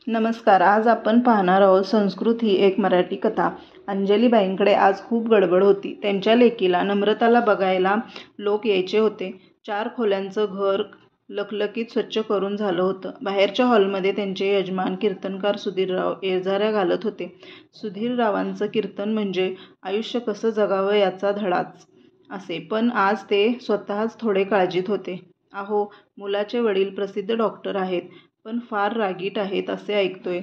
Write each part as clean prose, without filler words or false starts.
नमस्कार. आज आपण पाहणार आहोत संस्कृत ही एक मराठी कथा. अंजलीबाईंकडे आज खूप गडबड होती. त्यांच्या लेकीला नम्रताला बघायला लोक यायचे होते. 4 खोल्यांचं घर लखलखीत स्वच्छ करून झालं होतं. बाहेरच्या हॉलमध्ये त्यांचे यजमान कीर्तनकार सुधीरराव येरझाऱ्या घालत होते. सुधीररावांचं कीर्तन म्हणजे आयुष्य कसं जगावं याचा धडाच असे, पण आज ते स्वतःच थोडे काळजीत होते. अहो, मुलाचे वडील प्रसिद्ध डॉक्टर आहेत, पण फार रागीट आहेत असे ऐकतोय.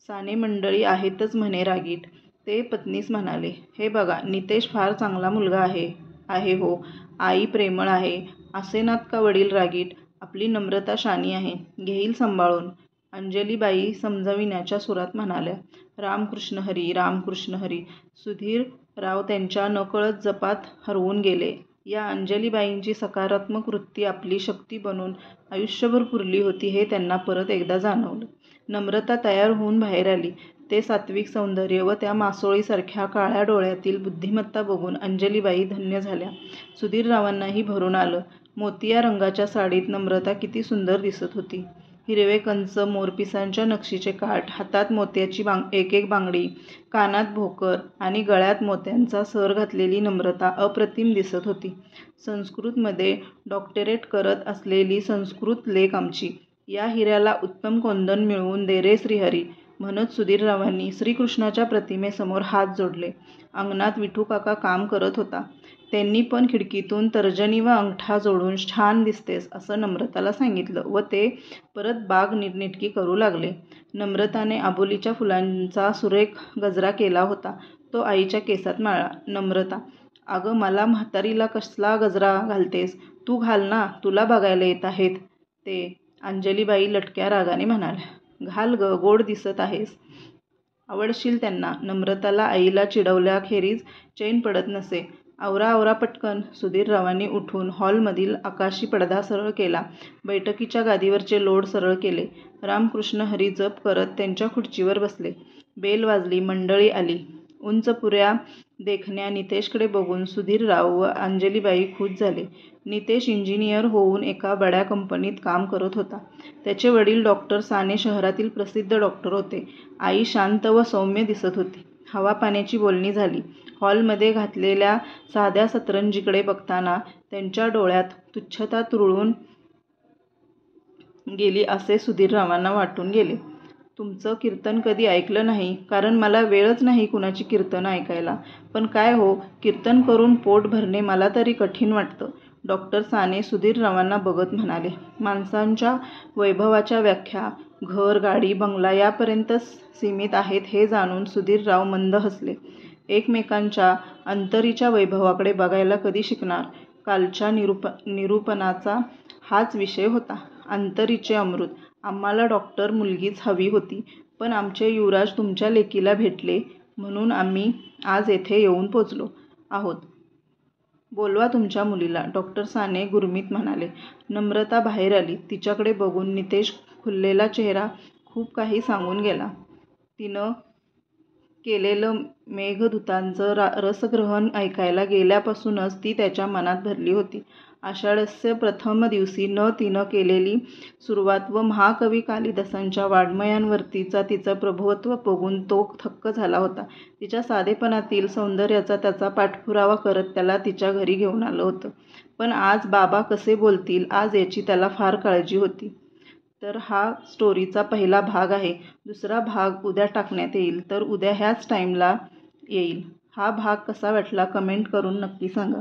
साने मंडळी आहेतच म्हणे रागीट. ते पत्नीस म्हणाले, हे बघा, नितेश फार चांगला मुलगा आहे आहे हो. आई प्रेमळ आहे. असेनात का वडील रागीट? आपली नम्रता शानी आहे, घेईल सांभाळून. अंजलीबाई समजविण्याच्या सुरात म्हणाल्या. रामकृष्ण हरी, रामकृष्ण हरी. सुधीरराव त्यांच्या नकळत जपात हरवून गेले. या अंजलीबाईंची सकारात्मक वृत्ती आपली शक्ती बनून आयुष्यभर पुरली होती हे त्यांना परत एकदा जाणवलं. नम्रता तयार होऊन बाहेर आली. ते सात्विक सौंदर्य व त्या मासोळीसारख्या काळ्या डोळ्यातील बुद्धिमत्ता बघून अंजलीबाई धन्य झाल्या. सुधीररावांनाही भरून आलं. मोतिया रंगाच्या साडीत नम्रता किती सुंदर दिसत होती. हिरवे कंच, मोरपिसांच्या नक्षीचे काठ, हातात मोत्याची एक एक बांगडी, कानात भोकर आणि गळ्यात मोत्यांचा सर घातलेली नम्रता अप्रतिम दिसत होती. संस्कृतमध्ये डॉक्टरेट करत असलेली संस्कृत लेक आमची. या हिऱ्याला उत्तम कोंदण मिळवून दे रे श्रीहरी, म्हणत सुधीररावांनी श्रीकृष्णाच्या प्रतिमेसमोर हात जोडले. अंगणात विठूकाका काम करत होता. त्यांनी पण खिडकीतून तर्जनी व अंगठा जोडून छान दिसतेस असं नम्रताला सांगितलं व ते परत बाग नीटनेटकी करू लागले. नम्रताने आबोलीच्या फुलांचा सुरेख गजरा केला होता. तो आईच्या केसात माळला. नम्रता, अगं, मला म्हातारीला कसला गजरा घालतेस? तू घाल ना, तुला बघायला येत आहेत ते. अंजलीबाई लटक्या रागाने म्हणाल्या. घाल ग, गोड दिसत आहेस. आवडशील त्यांना. नम्रताला आईला चिडवल्याखेरीज चैन पडत नसे. आवरा आवरा पटकन. सुधीररावांनी उठून हॉलमधील आकाशी पडदा सरळ केला. बैठकीच्या गादीवरचे लोड सरळ केले. रामकृष्ण हरी जप करत त्यांच्या खुर्चीवर बसले. बेल वाजली. मंडळी आली. उंचपुऱ्या देखण्या नितेशकडे बघून सुधीरराव व अंजलीबाई खुश झाले. नितेश इंजिनियर होऊन एका बड्या कंपनीत काम करत होता. त्याचे वडील डॉक्टर साने शहरातील प्रसिद्ध डॉक्टर होते. आई शांत व सौम्य दिसत होती. हवा पाण्याची बोलणी झाली. हॉलमध्ये घातलेल्या साध्या सतरंजीकडे बघताना त्यांच्या डोळ्यात तुच्छता तुरळून गेली असे सुधीररावांना वाटून गेले. तुमचं कीर्तन कधी ऐकलं नाही, कारण मला वेळच नाही कुणाची कीर्तन ऐकायला. पण काय हो, कीर्तन करून पोट भरणे मला तरी कठीण वाटतं. डॉक्टर साने सुधीररावांना बघत म्हणाले. माणसांच्या वैभवाच्या व्याख्या घर, गाडी, बंगला यापर्यंतच सीमित आहेत हे जाणून सुधीरराव मंद हसले. एकमेकांच्या अंतरीच्या वैभवाकडे बघायला कधी शिकणार? कालच्या निरूपणाचा हाच विषय होता. अंतरीचे अमृत. आम्हाला डॉक्टर मुलगीच हवी होती, पण आमचे युवराज तुमच्या लेकीला भेटले म्हणून आम्ही आज येथे येऊन पोचलो आहोत. बोलवा तुमच्या मुलीला, डॉक्टर साने गुरमीत म्हणाले. नम्रता बाहेर आली. तिच्याकडे बघून नितेश खुललेला चेहरा खूप काही सांगून गेला. तिनं केलेलं मेघदूतांचं रसग्रहण ऐकायला गेल्यापासूनच ती त्याच्या मनात भरली होती. आषाढस्य प्रथम दिवशी तिनं केलेली सुरुवात व महाकवी कालिदासांच्या वाङ्मयांवरतीचा तिचं प्रभुत्व बघून तो थक्क झाला होता. तिच्या साधेपणातील सौंदर्याचा त्याचा पाठपुरावा करत त्याला तिच्या घरी घेऊन आलं होतं. पण आज बाबा कसे बोलतील आज याची त्याला फार काळजी होती. तर हा स्टोरीचा पहिला भाग आहे. दुसरा भाग उद्या टाकण्यात येईल, तर उद्या ह्याच टाईमला येईल. हा भाग कसा वाटला कमेंट करून नक्की सांगा.